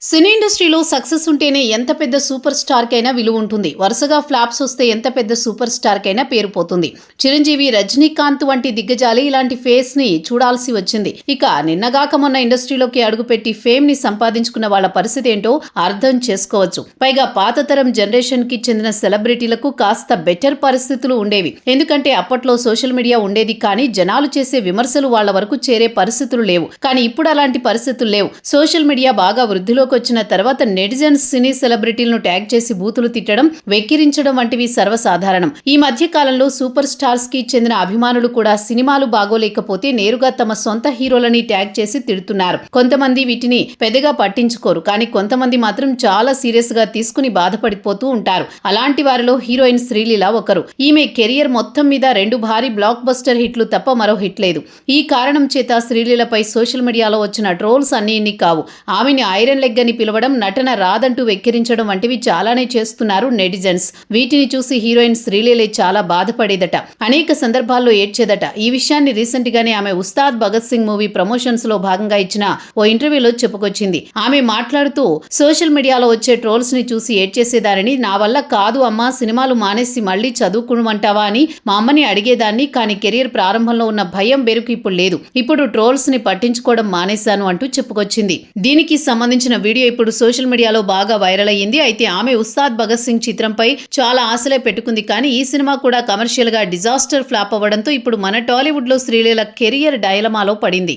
సినీ ఇండస్ట్రీలో సక్సెస్ ఉంటేనే ఎంత పెద్ద సూపర్ స్టార్ కైనా విలువ ఉంటుంది. వరుసగా ఫ్లాప్స్ వస్తే ఎంత పెద్ద సూపర్ స్టార్ కైనా పేరు పోతుంది. చిరంజీవి, రజనీకాంత్ వంటి దిగ్గజాలే ఇలాంటి ఫేస్ ని చూడాల్సి వచ్చింది. ఇక నిన్నగాక మొన్న ఇండస్ట్రీలోకి అడుగుపెట్టి ఫేమ్ ని సంపాదించుకున్న వాళ్ళ పరిస్థితి ఏంటో అర్థం చేసుకోవచ్చు. పైగా పాత తరం జనరేషన్ కి చెందిన సెలబ్రిటీలకు కాస్త బెటర్ పరిస్థితులు ఉండేవి. ఎందుకంటే అప్పట్లో సోషల్ మీడియా ఉండేది, కానీ జనాలు చేసే విమర్శలు వాళ్ళ వరకు చేరే పరిస్థితులు లేవు. కానీ ఇప్పుడు అలాంటి పరిస్థితులు లేవు. సోషల్ మీడియా బాగా వృద్ధిలో వచ్చిన తర్వాత నెటిజన్స్ సినీ సెలబ్రిటీలను ట్యాగ్ చేసి బూతులు తిట్టడం, వెక్కిరించడం వంటివి సర్వసాధారణం. ఈ మధ్య కాలంలో సూపర్ స్టార్స్ కి చెందిన అభిమానులు కూడా సినిమాలు బాగోలేకపోతే నేరుగా తమ సొంత హీరోలని ట్యాగ్ చేసి తిడుతున్నారు. కొంతమంది వీటిని పెద్దగా పట్టించుకోరు, కానీ కొంతమంది మాత్రం చాలా సీరియస్ గా తీసుకుని బాధపడిపోతూ ఉంటారు. అలాంటి వారిలో హీరోయిన్ శ్రీలీల ఒకరు. ఈమె కెరియర్ మొత్తం మీద 2 భారీ బ్లాక్ బస్టర్ హిట్లు తప్ప మరో హిట్ లేదు. ఈ కారణం చేత శ్రీలీలపై సోషల్ మీడియాలో వచ్చిన ట్రోల్స్ అన్ని ఇన్ని కావు. ఆమెని ఐరన్ లెగ్ అని పిలవడం, నటన రాదంటూ వెక్కిరించడం వంటివి చాలానే చేస్తున్నారు నెటిజన్స్. వీటిని చూసి హీరోయిన్ శ్రీలీల చాలా బాధపడేదట, అనేక సందర్భాల్లో ఏడ్చేదట. ఈ విషయాన్ని రీసెంట్ గానే ఆమె ఉస్తాద్ భగత్ సింగ్ మూవీ ప్రమోషన్స్ లో భాగంగా ఇచ్చిన ఓ ఇంటర్వ్యూలో చెప్పుకొచ్చింది. ఆమె మాట్లాడుతూ, సోషల్ మీడియాలో వచ్చే ట్రోల్స్ ని చూసి ఏడ్చేసేదానిని. నా వల్ల కాదు అమ్మా, సినిమాలు మానేసి మళ్లీ చదువుకోమంటావా అని మా అమ్మని అడిగేదాన్ని. కానీ కెరియర్ ప్రారంభంలో ఉన్న భయం బెరుకు ఇప్పుడు లేదు. ఇప్పుడు ట్రోల్స్ ని పట్టించుకోవడం మానేశాను అంటూ చెప్పుకొచ్చింది. దీనికి సంబంధించిన వీడియో ఇప్పుడు సోషల్ మీడియాలో బాగా వైరల్ అయ్యింది. అయితే ఆమె ఉస్తాద్ భగత్ సింగ్ చిత్రంపై చాలా ఆశలే పెట్టుకుంది, కానీ ఈ సినిమా కూడా కమర్షియల్ గా డిజాస్టర్ ఫ్లాప్ అవ్వడంతో ఇప్పుడు మన టాలీవుడ్ లో శ్రీలీల కెరియర్ డైలమాలో పడింది.